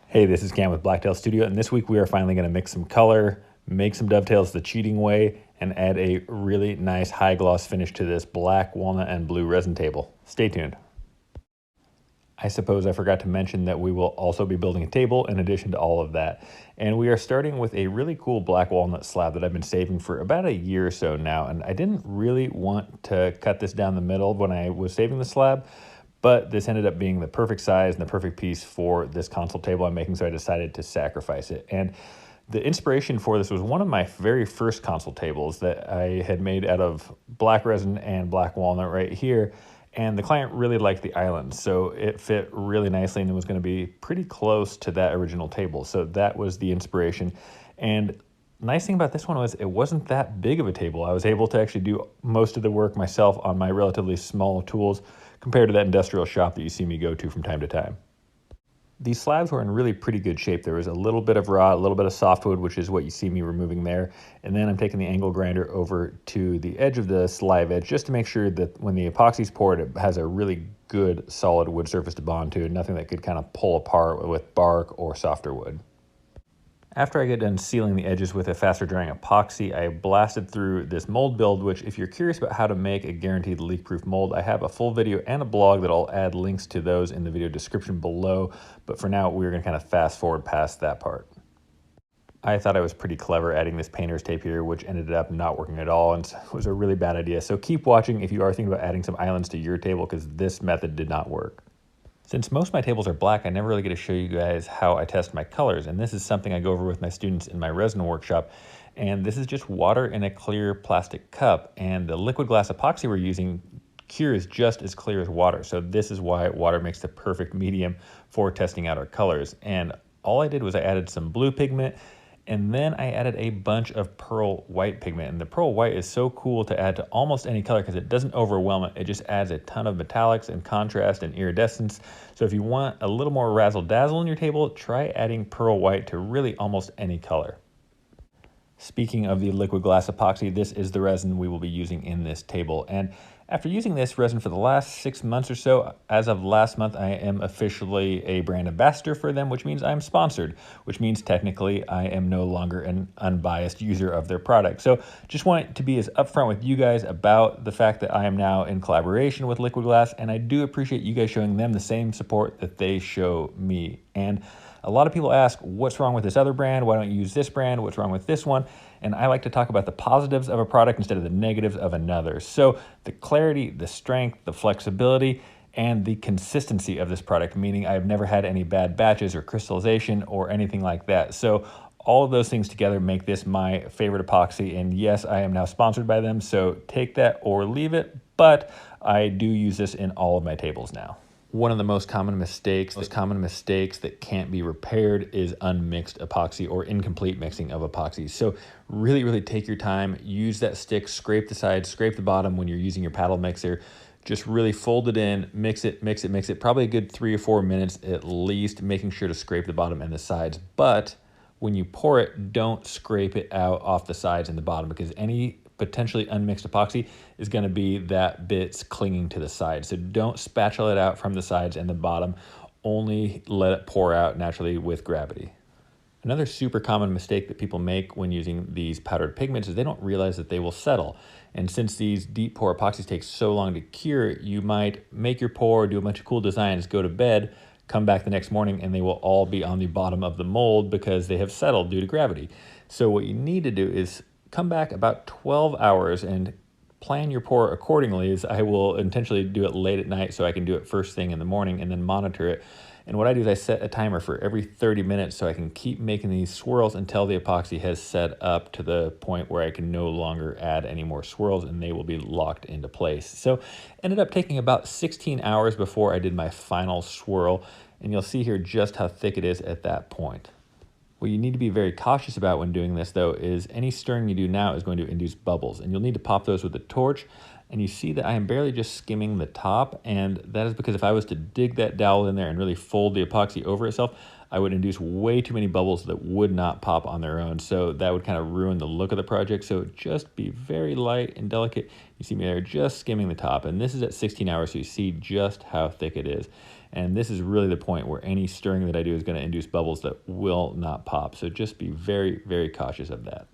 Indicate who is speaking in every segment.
Speaker 1: Hey, this is Cam with Blacktail Studio, and this week we are finally going to mix some color, make some dovetails the cheating way, and add a really nice high gloss finish to this black, walnut, and blue resin table. Stay tuned. I suppose I forgot to mention that we will also be building a table in addition to all of that. And we are starting with a really cool black walnut slab that I've been saving for about a year or so now. And I didn't really want to cut this down the middle when I was saving the slab, but this ended up being the perfect size and the perfect piece for this console table I'm making, so I decided to sacrifice it. And the inspiration for this was one of my very first console tables that I had made out of black resin and black walnut right here. And the client really liked the island, so it fit really nicely and it was going to be pretty close to that original table. So that was the inspiration. And nice thing about this one was it wasn't that big of a table. I was able to actually do most of the work myself on my relatively small tools compared to that industrial shop that you see me go to from time to time. These slabs were in really pretty good shape. There was a little bit of raw, a little bit of softwood, which is what you see me removing there. And then I'm taking the angle grinder over to the edge of the live edge just to make sure that when the epoxy's poured, it has a really good solid wood surface to bond to, nothing that could kind of pull apart with bark or softer wood. After I get done sealing the edges with a faster drying epoxy, I blasted through this mold build, which if you're curious about how to make a guaranteed leak-proof mold, I have a full video and a blog that I'll add links to those in the video description below. But for now, we're gonna kind of fast forward past that part. I thought I was pretty clever adding this painter's tape here, which ended up not working at all, and it was a really bad idea. So keep watching if you are thinking about adding some islands to your table, because this method did not work. Since most of my tables are black, I never really get to show you guys how I test my colors. And this is something I go over with my students in my resin workshop. And this is just water in a clear plastic cup. And the liquid glass epoxy we're using cures just as clear as water. So this is why water makes the perfect medium for testing out our colors. And all I did was I added some blue pigment, and then I added a bunch of pearl white pigment. And the pearl white is so cool to add to almost any color because it doesn't overwhelm it. It just adds a ton of metallics and contrast and iridescence. So if you want a little more razzle dazzle in your table, try adding pearl white to really almost any color. Speaking of the liquid glass epoxy, this is the resin we will be using in this table. And after using this resin for the last 6 months or so, as of last month, I am officially a brand ambassador for them, which means I'm sponsored, which means technically I am no longer an unbiased user of their product. So just want to be as upfront with you guys about the fact that I am now in collaboration with Liquid Glass, and I do appreciate you guys showing them the same support that they show me. And a lot of people ask, what's wrong with this other brand? Why don't you use this brand? What's wrong with this one? And I like to talk about the positives of a product instead of the negatives of another. So the clarity, the strength, the flexibility, and the consistency of this product, meaning I've never had any bad batches or crystallization or anything like that. So all of those things together make this my favorite epoxy. And yes, I am now sponsored by them, so take that or leave it, but I do use this in all of my tables now. One of the most common mistakes that can't be repaired is unmixed epoxy or incomplete mixing of epoxy. So really take your time, use that stick, scrape the sides, scrape the bottom when you're using your paddle mixer. Just really fold it in, mix it, probably a good 3 or 4 minutes at least, making sure to scrape the bottom and the sides. But when you pour it, don't scrape it out off the sides and the bottom, because any potentially unmixed epoxy is going to be that bits clinging to the sides. So don't spatula it out from the sides and the bottom, only let it pour out naturally with gravity. Another super common mistake that people make when using these powdered pigments is they don't realize that they will settle. And since these deep pour epoxies take so long to cure, you might make your pour, do a bunch of cool designs, go to bed, come back the next morning, and they will all be on the bottom of the mold because they have settled due to gravity. So what you need to do is come back about 12 hours and plan your pour accordingly. As I will intentionally do it late at night so I can do it first thing in the morning and then monitor it. And what I do is I set a timer for every 30 minutes so I can keep making these swirls until the epoxy has set up to the point where I can no longer add any more swirls and they will be locked into place. So ended up taking about 16 hours before I did my final swirl, and you'll see here just how thick it is at that point. What you need to be very cautious about when doing this, though, is any stirring you do now is going to induce bubbles, and you'll need to pop those with a torch. And you see that I am barely just skimming the top, and that is because if I was to dig that dowel in there and really fold the epoxy over itself, I would induce way too many bubbles that would not pop on their own. So that would kind of ruin the look of the project. So just be very light and delicate. You see me there just skimming the top, and this is at 16 hours, so you see just how thick it is. And this is really the point where any stirring that I do is going to induce bubbles that will not pop. So just be very, very cautious of that.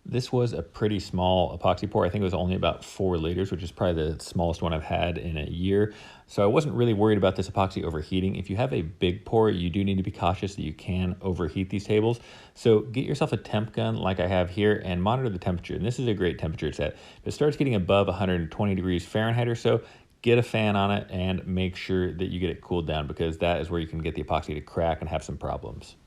Speaker 1: This was a pretty small epoxy pour. I think it was only about 4 liters, which is probably the smallest one I've had in a year. So I wasn't really worried about this epoxy overheating. If you have a big pour, you do need to be cautious that you can overheat these tables. So get yourself a temp gun like I have here and monitor the temperature. And this is a great temperature set. If it starts getting above 120 degrees Fahrenheit or so, get a fan on it and make sure that you get it cooled down, because that is where you can get the epoxy to crack and have some problems.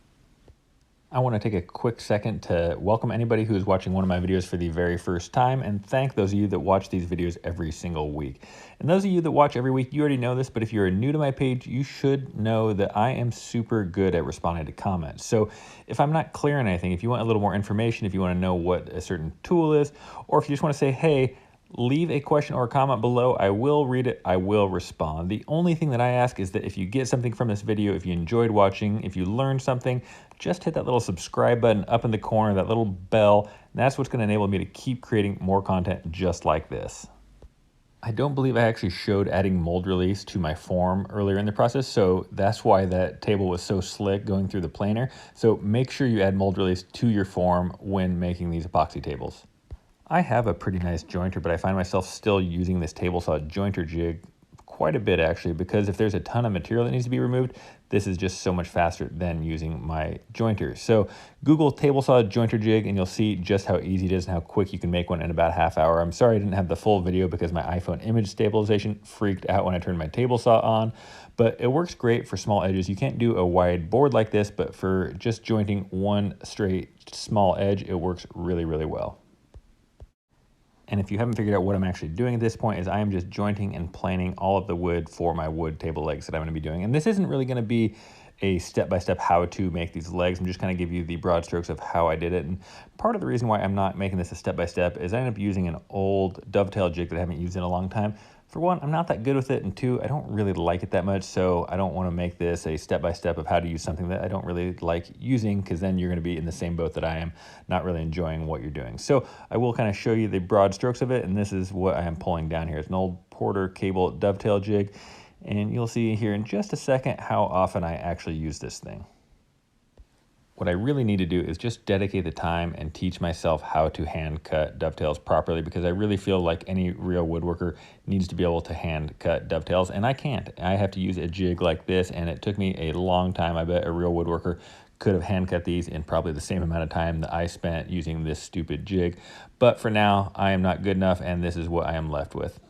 Speaker 1: I want to take a quick second to welcome anybody who is watching one of my videos for the very first time, and thank those of you that watch these videos every single week. And those of you that watch every week, you already know this, but if you're new to my page, you should know that I am super good at responding to comments. So if I'm not clear on anything, if you want a little more information, if you want to know what a certain tool is, or if you just want to say, hey, leave a question or a comment below. I will read it. I will respond. The only thing that I ask is that if you get something from this video, if you enjoyed watching, if you learned something, just hit that little subscribe button up in the corner, that little bell. And that's what's going to enable me to keep creating more content just like this. I don't believe I actually showed adding mold release to my form earlier in the process, so that's why that table was so slick going through the planer. So make sure you add mold release to your form when making these epoxy tables. I have a pretty nice jointer, but I find myself still using this table saw jointer jig quite a bit actually, because if there's a ton of material that needs to be removed, this is just so much faster than using my jointer. So Google table saw jointer jig and you'll see just how easy it is and how quick you can make one in about a half hour. I'm sorry I didn't have the full video because my iPhone image stabilization freaked out when I turned my table saw on, but it works great for small edges. You can't do a wide board like this, but for just jointing one straight small edge, it works really, really well. And if you haven't figured out what I'm actually doing at this point, is I am just jointing and planing all of the wood for my wood table legs that I'm going to be doing. And this isn't really going to be a step-by-step how to make these legs. I'm just going to give you the broad strokes of how I did it. And part of the reason why I'm not making this a step-by-step is I ended up using an old dovetail jig that I haven't used in a long time. For one, I'm not that good with it, and two, I don't really like it that much, so I don't want to make this a step-by-step of how to use something that I don't really like using, because then you're going to be in the same boat that I am, not really enjoying what you're doing. So I will kind of show you the broad strokes of it, and this is what I am pulling down here. It's an old Porter cable dovetail jig, and you'll see here in just a second how often I actually use this thing. What I really need to do is just dedicate the time and teach myself how to hand cut dovetails properly, because I really feel like any real woodworker needs to be able to hand cut dovetails, and I can't. I have to use a jig like this, and it took me a long time. I bet a real woodworker could have hand cut these in probably the same amount of time that I spent using this stupid jig. But for now, I am not good enough, and this is what I am left with.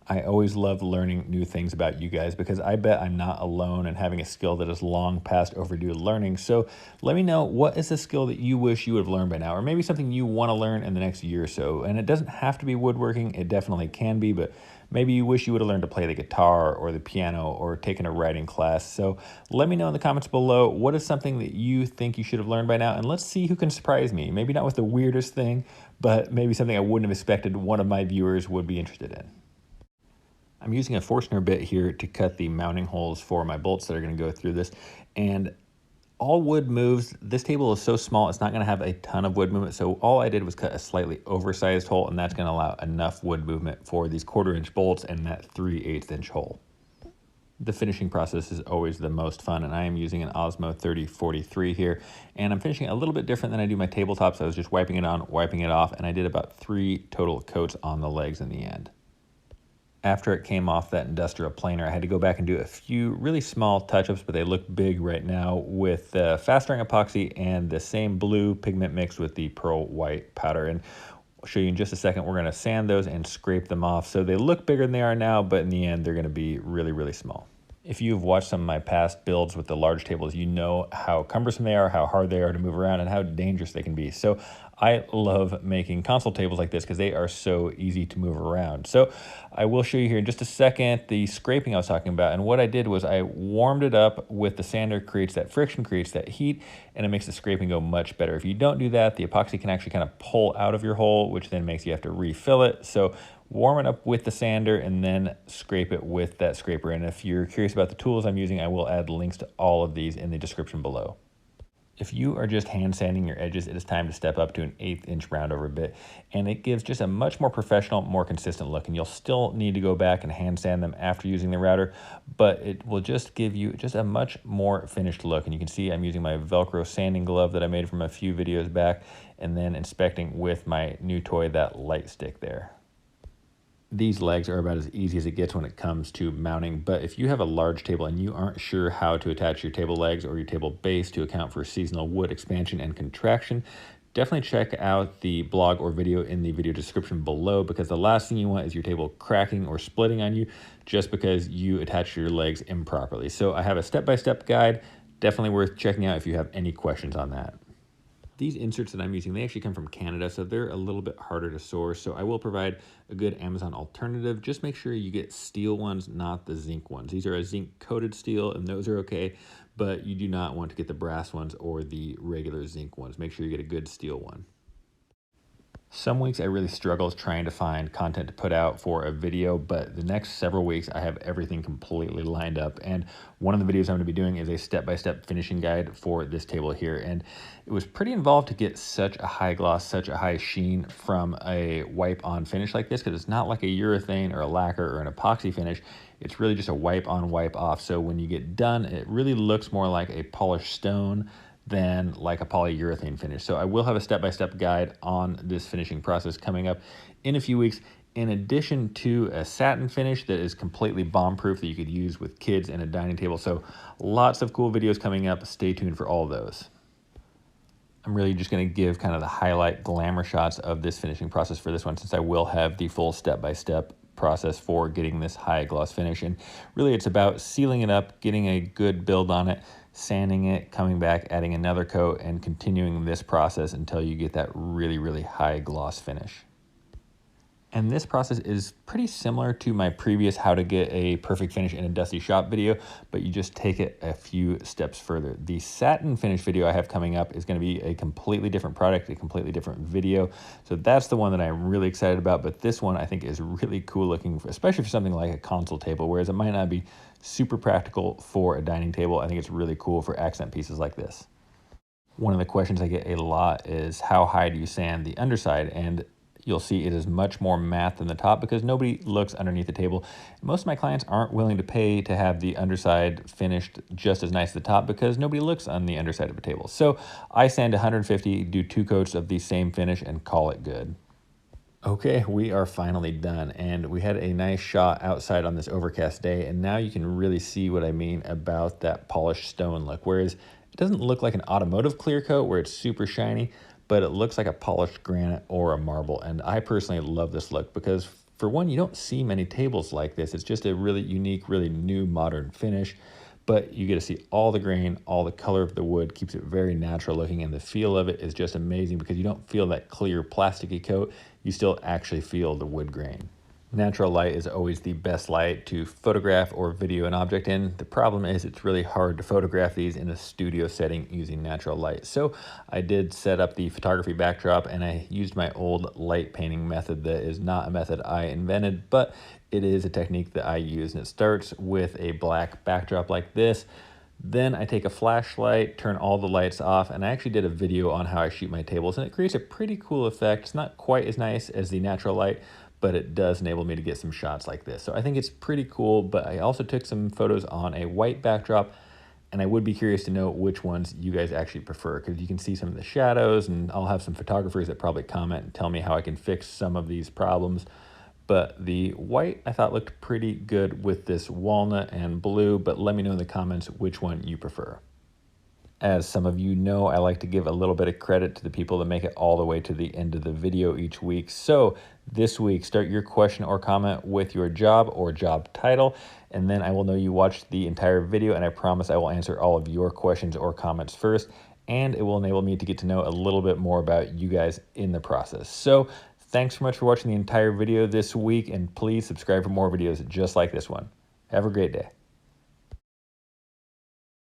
Speaker 1: I always love learning new things about you guys, because I bet I'm not alone in having a skill that is long past overdue learning. So let me know, what is a skill that you wish you would have learned by now, or maybe something you want to learn in the next year or so. And it doesn't have to be woodworking. It definitely can be, but maybe you wish you would have learned to play the guitar or the piano or taken a writing class. So let me know in the comments below, what is something that you think you should have learned by now? And let's see who can surprise me. Maybe not with the weirdest thing, but maybe something I wouldn't have expected one of my viewers would be interested in. I'm using a Forstner bit here to cut the mounting holes for my bolts that are going to go through this, and all wood moves. This table is so small, it's not going to have a ton of wood movement, so all I did was cut a slightly oversized hole, and that's going to allow enough wood movement for these 1/4 inch bolts and that 3/8 inch hole. The finishing process is always the most fun, and I am using an Osmo 3043 here, and I'm finishing a little bit different than I do my tabletops. I was just wiping it on, wiping it off, and I did about 3 total coats on the legs in the end. After it came off that industrial planer, I had to go back and do a few really small touch-ups, but they look big right now with the fast drying epoxy and the same blue pigment mixed with the pearl white powder. And I'll show you in just a second. We're going to sand those and scrape them off so they look bigger than they are now, but in the end, they're going to be really, really small. If you've watched some of my past builds with the large tables, you know how cumbersome they are, how hard they are to move around, and how dangerous they can be. So I love making console tables like this because they are so easy to move around. So I will show you here in just a second the scraping I was talking about. And what I did was I warmed it up with the sander, creates that friction, creates that heat, and it makes the scraping go much better. If you don't do that, the epoxy can actually kind of pull out of your hole, which then makes you have to refill it. So warm it up with the sander and then scrape it with that scraper. And if you're curious about the tools I'm using, I will add links to all of these in the description below. If you are just hand sanding your edges, it is time to step up to an 1/8 inch round over bit, and it gives just a much more professional, more consistent look. And you'll still need to go back and hand sand them after using the router, but it will just give you just a much more finished look. And you can see I'm using my Velcro sanding glove that I made from a few videos back, and then inspecting with my new toy, that light stick there. These legs are about as easy as it gets when it comes to mounting, but if you have a large table and you aren't sure how to attach your table legs or your table base to account for seasonal wood expansion and contraction, definitely check out the blog or video in the video description below, because the last thing you want is your table cracking or splitting on you just because you attach your legs improperly. So I have a step-by-step guide, definitely worth checking out if you have any questions on that. These inserts that I'm using, they actually come from Canada, so they're a little bit harder to source. So I will provide a good Amazon alternative. Just make sure you get steel ones, not the zinc ones. These are a zinc coated steel, and those are okay, but you do not want to get the brass ones or the regular zinc ones. Make sure you get a good steel one. Some weeks I really struggle trying to find content to put out for a video, but the next several weeks I have everything completely lined up. And one of the videos I'm going to be doing is a step-by-step finishing guide for this table here. And it was pretty involved to get such a high gloss, such a high sheen from a wipe-on finish like this, because it's not like a urethane or a lacquer or an epoxy finish. It's really just a wipe-on, wipe-off. So when you get done, it really looks more like a polished stone than like a polyurethane finish. So I will have a step-by-step guide on this finishing process coming up in a few weeks, in addition to a satin finish that is completely bomb-proof that you could use with kids and a dining table. So lots of cool videos coming up. Stay tuned for all of those. I'm really just going to give kind of the highlight glamour shots of this finishing process for this one, since I will have the full step-by-step process for getting this high gloss finish. And really it's about sealing it up, getting a good build on it, sanding it, coming back, adding another coat, and continuing this process until you get that really, really high gloss finish. And this process is pretty similar to my previous how to get a perfect finish in a dusty shop video, but you just take it a few steps further. The satin finish video I have coming up is going to be a completely different product, a completely different video. So that's the one that I'm really excited about, but this one I think is really cool looking, especially for something like a console table, whereas it might not be super practical for a dining table. I think it's really cool for accent pieces like this. One of the questions I get a lot is, how high do you sand the underside? And you'll see it is much more matte than the top because nobody looks underneath the table. Most of my clients aren't willing to pay to have the underside finished just as nice as the top because nobody looks on the underside of a table. So I sand 150, do 2 coats of the same finish, and call it good. Okay, we are finally done, and we had a nice shot outside on this overcast day, and now you can really see what I mean about that polished stone look. Whereas it doesn't look like an automotive clear coat where it's super shiny, but it looks like a polished granite or a marble. And I personally love this look because, for one, you don't see many tables like this. It's just a really unique, really new modern finish, but you get to see all the grain, all the color of the wood, keeps it very natural looking, and the feel of it is just amazing because you don't feel that clear plasticky coat. You still actually feel the wood grain. Natural light is always the best light to photograph or video an object in. The problem is it's really hard to photograph these in a studio setting using natural light. So I did set up the photography backdrop, and I used my old light painting method that is not a method I invented, but it is a technique that I use. And it starts with a black backdrop like this. Then I take a flashlight, turn all the lights off, and I actually did a video on how I shoot my tables, and it creates a pretty cool effect. It's not quite as nice as the natural light, but it does enable me to get some shots like this. So I think it's pretty cool, but I also took some photos on a white backdrop, and I would be curious to know which ones you guys actually prefer, because you can see some of the shadows, and I'll have some photographers that probably comment and tell me how I can fix some of these problems. But the white I thought looked pretty good with this walnut and blue, but let me know in the comments which one you prefer. As some of you know, I like to give a little bit of credit to the people that make it all the way to the end of the video each week. So this week, start your question or comment with your job or job title, and then I will know you watched the entire video, and I promise I will answer all of your questions or comments first, and it will enable me to get to know a little bit more about you guys in the process. So thanks so much for watching the entire video this week, and please subscribe for more videos just like this one. Have a great day.